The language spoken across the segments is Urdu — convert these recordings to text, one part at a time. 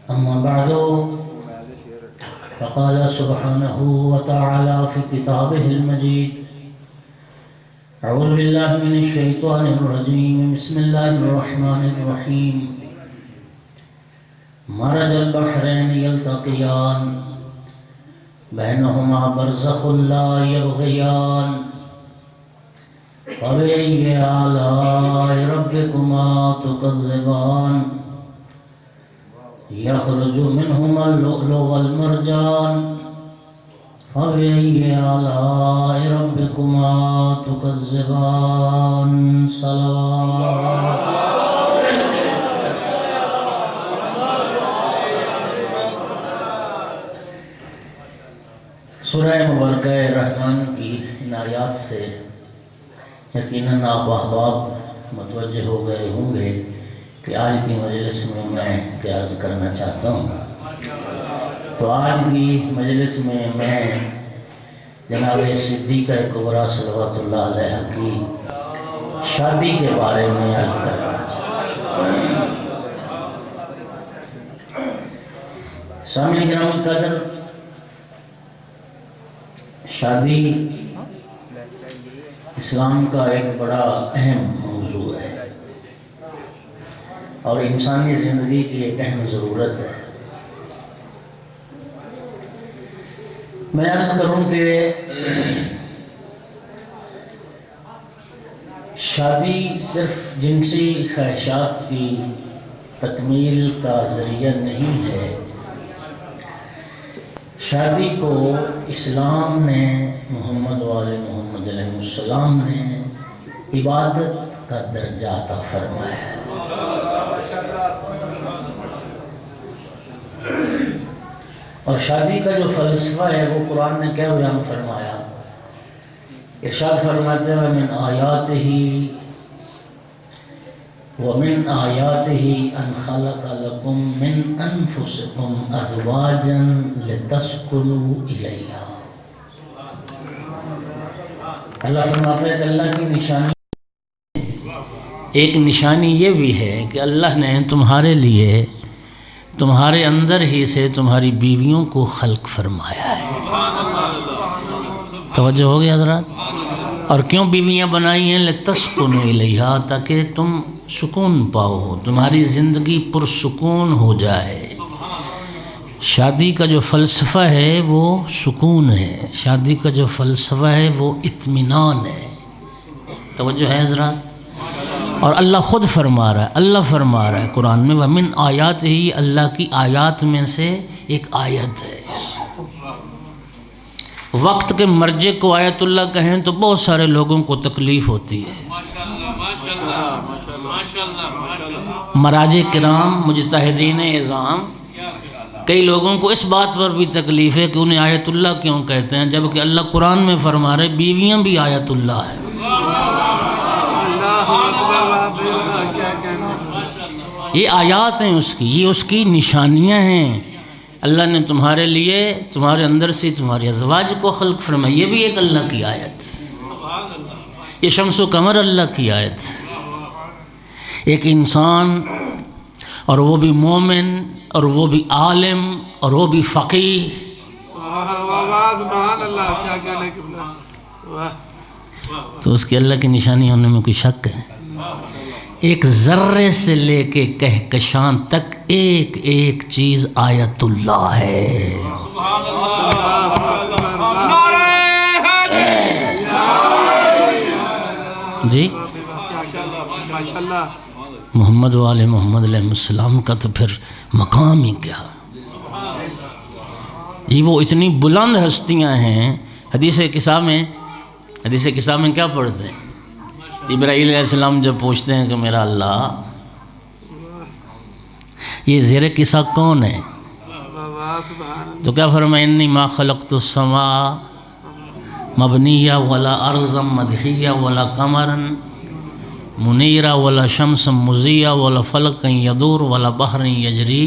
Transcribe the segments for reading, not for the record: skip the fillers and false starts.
أما بعد فقال سبحانه وتعالى في كتابه المجيد أعوذ بالله من الشيطان الرجيم بسم الله الرحمن الرحيم مرج البحرين يلتقيان بينهما برزخ لا يبغيان فبأي آلاء ربكما تكذبان يخرج منهما اللؤلؤ والمرجان فبأي آلاء ربكما تكذبان صلوات سورہ مبارکہ رحمان کی ان آیات سے یقیناً آپ احباب متوجہ ہو گئے ہوں گے کہ آج کی مجلس میں میں کیا عرض کرنا چاہتا ہوں۔ تو آج کی مجلس میں جناب صدیقہ کبریٰ صلوات اللہ علیہ کی شادی کے بارے میں عرض کرنا چاہتا ہوں۔ سامعین کرام القدر، شادی اسلام کا ایک بڑا اہم موضوع ہے اور انسانی زندگی کی ایک اہم ضرورت ہے۔ میں عرض کروں کہ شادی صرف جنسی خواہشات کی تکمیل کا ذریعہ نہیں ہے۔ شادی کو اسلام نے، محمد وآل محمد علیہ السلام نے عبادت کا درجہ عطا فرمایا ہے۔ اور شادی کا جو فلسفہ ہے وہ قرآن نے کیا بیان فرمایا؟ ارشاد فرماتے ہیں من آیاتہ ومن آیاتہ ان خلق لکم من انفسکم ازواجا لتسکنوا الیہا۔ اللہ فرماتا ہے کہ اللہ کی نشانی، ایک نشانی یہ بھی ہے کہ اللہ نے تمہارے لیے تمہارے اندر ہی سے تمہاری بیویوں کو خلق فرمایا ہے۔ توجہ ہو گیا حضرات؟ اور کیوں بیویاں بنائی ہیں؟ لتسکنوا الیہا، تاکہ تم سکون پاؤ، تمہاری زندگی پرسکون ہو جائے۔ شادی کا جو فلسفہ ہے وہ سکون ہے، شادی کا جو فلسفہ ہے وہ اطمینان ہے۔ توجہ ہے حضرات؟ اور اللہ خود فرما رہا ہے، اللہ فرما رہا ہے قرآن میں وَمِنْ آیات ہی، اللہ کی آیات میں سے ایک آیت ہے۔ وقت کے مرجع کو آیت اللہ کہیں تو بہت سارے لوگوں کو تکلیف ہوتی ہے۔ مراجع کرام، مجتہدین اعظام، کئی لوگوں کو اس بات پر بھی تکلیف ہے کہ انہیں آیت اللہ کیوں کہتے ہیں، جبکہ اللہ قرآن میں فرما رہے بیویاں بھی آیت اللہ ہیں۔ یہ آیات ہیں اس کی، یہ اس کی نشانیاں ہیں۔ اللہ نے تمہارے لیے تمہارے اندر سے تمہارے ازواج کو خلق فرمایا، یہ بھی ایک اللہ کی آیت۔ یہ شمس و قمر اللہ کی آیت۔ ایک انسان، اور وہ بھی مومن، اور وہ بھی عالم، اور وہ بھی فقیہ، تو اس کی اللہ کی نشانی ہونے میں کوئی شک ہے؟ ایک ذرے سے لے کے کہکشان تک ایک ایک چیز آیت اللہ ہے۔ جی محمد وآل محمد علیہ السلام کا تو پھر مقام ہی کیا جی، وہ اتنی بلند ہستیاں ہیں۔ حدیث قصہ میں کیا پڑھتے ہیں؟ ابراہیل علیہ السلام جب پوچھتے ہیں کہ میرا اللہ، یہ زیر قصہ کون ہے؟ تو کیا فرمایا؟ انی ما خلقت السماء مبنیہ ولا ارضا مدحیہ ولا قمرا منیرہ ولا شمس مضیہ ولا فلق یدور ولا بحر یجری۔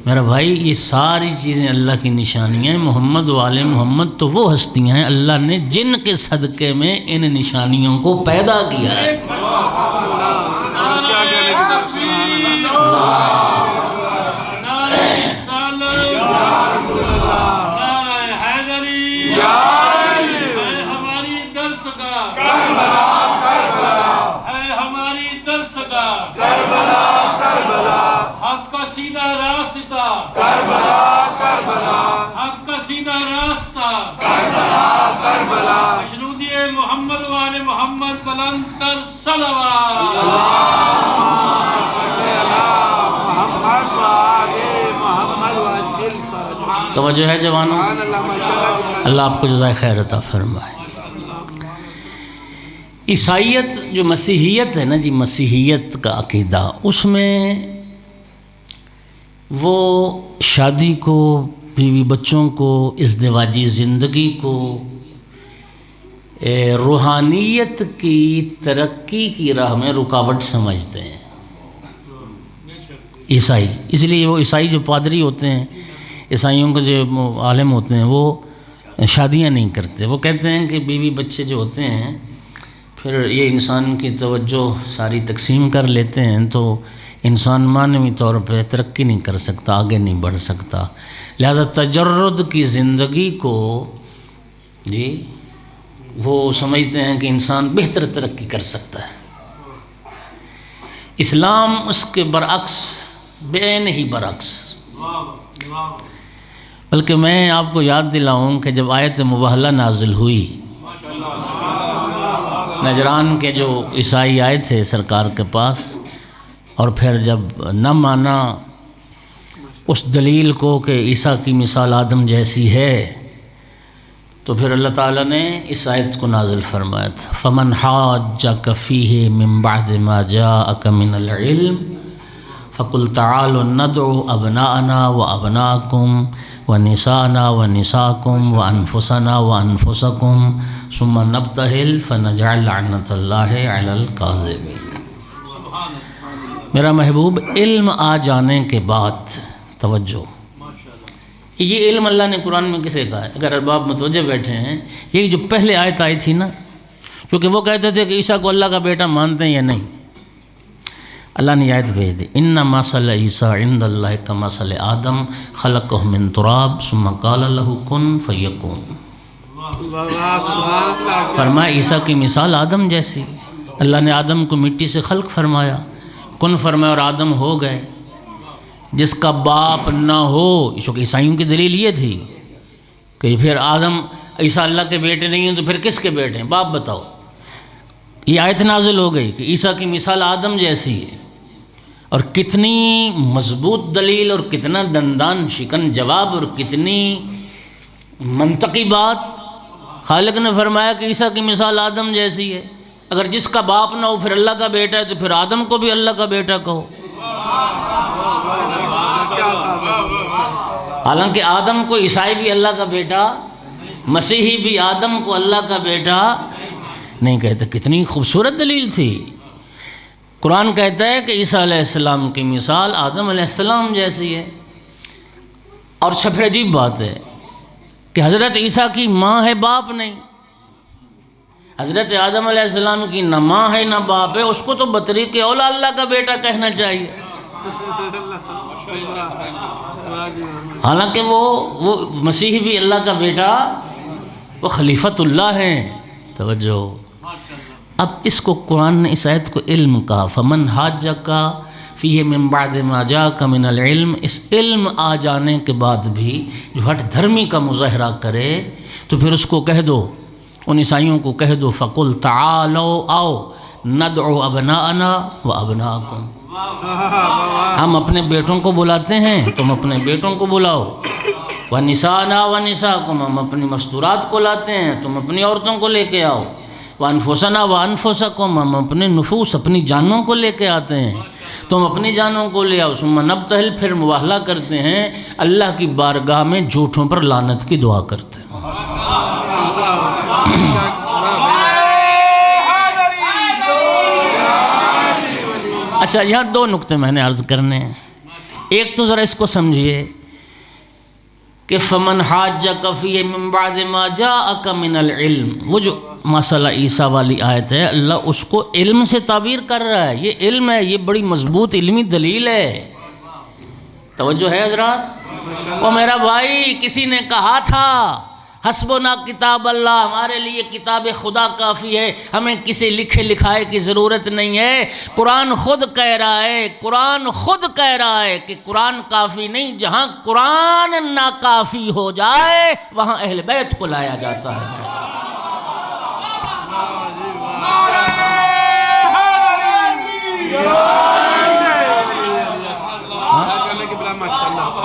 میرا بھائی یہ ساری چیزیں اللہ کی نشانیاں ہیں۔ محمد وآل محمد تو وہ ہستیاں ہیں اللہ نے جن کے صدقے میں ان نشانیوں کو پیدا کیا ہے۔ سیدھا راستہ کربلا کربلا حق کا سیدھا راستہ کربلا کربلا مشنودی محمد وآل محمد بلند تر صلوات محمد وآل محمد وآل توجہ ہے جوانوں، اللہ آپ کو جزائے خیر عطا فرمائے۔ عیسائیت جو مسیحیت ہے نا جی، مسیحیت کا عقیدہ، اس میں وہ شادی کو، بیوی بچوں کو، ازدواجی زندگی کو روحانیت کی ترقی کی راہ میں رکاوٹ سمجھتے ہیں عیسائی۔ اس لیے وہ عیسائی جو پادری ہوتے ہیں، عیسائیوں کے جو عالم ہوتے ہیں، وہ شادیاں نہیں کرتے۔ وہ کہتے ہیں کہ بیوی بچے جو ہوتے ہیں پھر یہ انسان کی توجہ ساری تقسیم کر لیتے ہیں، تو انسان معنوی طور پہ ترقی نہیں کر سکتا، آگے نہیں بڑھ سکتا۔ لہذا تجرد کی زندگی کو جی وہ سمجھتے ہیں کہ انسان بہتر ترقی کر سکتا ہے۔ اسلام اس کے برعکس، بے نہیں برعکس۔ بلکہ میں آپ کو یاد دلاؤں کہ جب آیت مباہلہ نازل ہوئی، نجران کے جو عیسائی آئے تھے سرکار کے پاس، اور پھر جب نہ مانا اس دلیل کو کہ عیسیٰ کی مثال آدم جیسی ہے، تو پھر اللہ تعالیٰ نے اس آیت کو نازل فرمایا تھا، فَمَنْ حَاجَّكَ فِيهِ مِن بَعْدِ مَا جَاءَكَ مِنَ الْعِلْمِ فَقُلْ تَعَالُوا نَدْعُوا أَبْنَاءَنَا وَأَبْنَاءَكُمْ وَنِسَاءَنَا وَنِسَاءَكُمْ وَأَنفُسَنَا وَأَنفُسَكُمْ ثُمَّ نَبْتَهِلْ فَنَجْعَلْ لَعْنَةَ اللَّهِ عَلَى الْكَاذِبِينَ۔ میرا محبوب، علم آ جانے کے بعد توجہ، یہ علم اللہ نے قرآن میں کسے کہا ہے؟ اگر ارباب متوجہ بیٹھے ہیں، یہ جو پہلے آیت آئی تھی نا، چونکہ وہ کہتے تھے کہ عیسیٰ کو اللہ کا بیٹا مانتے ہیں یا نہیں، اللہ نے آیت بھیج دی، ان مثل عیسیٰ عند اللہ کمثل آدم خلقہ من تراب ثم قال له کن فیکون۔ فرمایا عیسیٰ کی مثال آدم جیسی، اللہ نے آدم کو مٹی سے خلق فرمایا، کن فرمایا اور آدم ہو گئے۔ جس کا باپ نہ ہو، چونکہ عیسائیوں کی دلیل یہ تھی کہ پھر آدم عیسیٰ اللہ کے بیٹے نہیں ہیں تو پھر کس کے بیٹے ہیں؟ باپ بتاؤ۔ یہ آیت نازل ہو گئی کہ عیسیٰ کی مثال آدم جیسی ہے، اور کتنی مضبوط دلیل اور کتنا دندان شکن جواب اور کتنی منطقی بات۔ خالق نے فرمایا کہ عیسیٰ کی مثال آدم جیسی ہے، اگر جس کا باپ نہ ہو پھر اللہ کا بیٹا ہے، تو پھر آدم کو بھی اللہ کا بیٹا کہو۔ حالانکہ آدم کو عیسائی بھی اللہ کا بیٹا، مسیحی بھی آدم کو اللہ کا بیٹا نہیں کہتے۔ کتنی خوبصورت دلیل تھی۔ قرآن کہتا ہے کہ عیسیٰ علیہ السلام کی مثال آدم علیہ السلام جیسی ہے، اور پھر عجیب بات ہے کہ حضرت عیسیٰ کی ماں ہے، باپ نہیں۔ حضرت آدم علیہ السلام کی نہ ماں ہے نہ باپ ہے، اس کو تو بطریق اولا اللہ کا بیٹا کہنا چاہیے، حالانکہ وہ مسیح بھی اللہ کا بیٹا، وہ خلیفۃ اللہ ہیں۔ توجہ، اب اس کو قرآن نے اس آیت کو علم کہا، فمن حاجک فیہ من بعد ما جاءک من العلم۔ اس علم آ جانے کے بعد بھی جو ہٹ دھرمی کا مظاہرہ کرے تو پھر اس کو کہہ دو، ان عیسائیوں کو کہہ دو، فقل تعالوا آؤ ندعو ابناءنا وابناءکم، ہم اپنے بیٹوں کو بلاتے ہیں، تم اپنے بیٹوں کو بلاؤ، ونساءنا ونساءکم، ہم اپنی مستورات کو لاتے ہیں، تم اپنی عورتوں کو لے کے آؤ، وانفسنا وانفسکم، ہم اپنے نفوس اپنی جانوں کو لے کے آتے ہیں، تم اپنی جانوں کو لے آؤ، ثم نبتہل، پھر مباہلہ کرتے ہیں، اللہ کی بارگاہ میں جھوٹوں پر لعنت کی دعا کرتے ہیں۔ اچھا، یہاں دو نقطے میں نے عرض کرنے ہیں۔ ایک تو ذرا اس کو سمجھیے کہ فمن حاجک فیہ من بعد ما جاءک من العلم، وہ جو مسئلہ عیسیٰ والی آیت ہے، اللہ اس کو علم سے تعبیر کر رہا ہے۔ یہ علم ہے، یہ بڑی مضبوط علمی دلیل ہے۔ توجہ ہے حضرات؟ وہ میرا بھائی، کسی نے کہا تھا حسبنا کتاب اللہ، ہمارے لیے کتاب خدا کافی ہے، ہمیں کسی لکھے لکھائے کی ضرورت نہیں ہے۔ قرآن خود کہہ رہا ہے، قرآن خود کہہ رہا ہے کہ قرآن کافی نہیں، جہاں قرآن ناکافی ہو جائے وہاں اہل بیت کو لایا جاتا ہے۔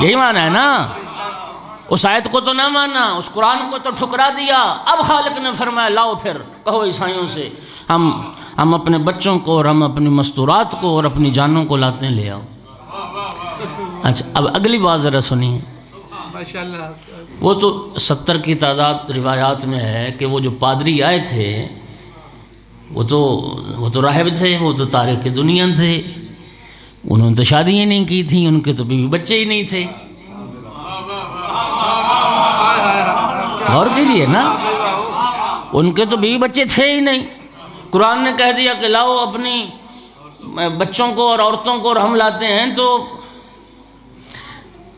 یہی معنی ہے نا، اس آیت کو تو نہ مانا، اس قرآن کو تو ٹھکرا دیا۔ اب خالق نے فرمایا لاؤ پھر کہو عیسائیوں سے ہم اپنے بچوں کو اور ہم اپنی مستورات کو اور اپنی جانوں کو لاتے ہیں، لے آؤ۔ اچھا اب اگلی بات ذرا سنیے، وہ تو 70 کی تعداد روایات میں ہے کہ وہ جو پادری آئے تھے وہ تو راہب تھے، وہ تو تارک دنیا تھے، انہوں نے تو شادیاں نہیں کی تھیں، ان کے تو بیوی بچے ہی نہیں تھے۔ غور کیجیے نا، ان کے تو بیوی بچے تھے ہی نہیں۔ قرآن نے کہہ دیا کہ لاؤ اپنی بچوں کو اور عورتوں کو، اور ہم لاتے ہیں، تو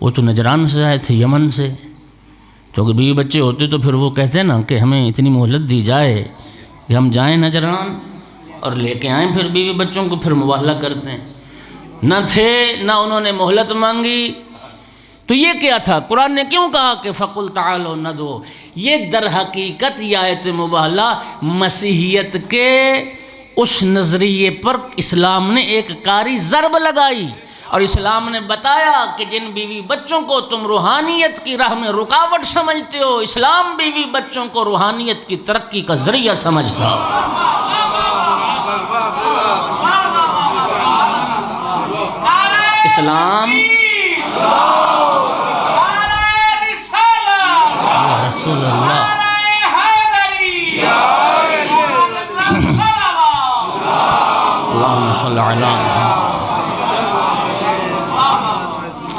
وہ تو نجران سے آئے تھے، یمن سے، کیونکہ بیوی بچے ہوتے تو پھر وہ کہتے ہیں نا کہ ہمیں اتنی مہلت دی جائے کہ ہم جائیں نجران اور لے کے آئیں پھر بیوی بچوں کو، پھر مباہلہ کرتے ہیں۔ نہ تھے، نہ انہوں نے مہلت مانگی، تو یہ کیا تھا؟ قرآن نے کیوں کہا کہ فَقُلْ تَعَالَوْا نَدْعُو؟ یہ در حقیقت یہ آیت مباہلہ مسیحیت کے اس نظریے پر اسلام نے ایک کاری ضرب لگائی، اور اسلام نے بتایا کہ جن بیوی بچوں کو تم روحانیت کی راہ میں رکاوٹ سمجھتے ہو، اسلام بیوی بچوں کو روحانیت کی ترقی کا ذریعہ سمجھتا ہو۔ اسلام رسول اللہ اللہم صلی علی محمد۔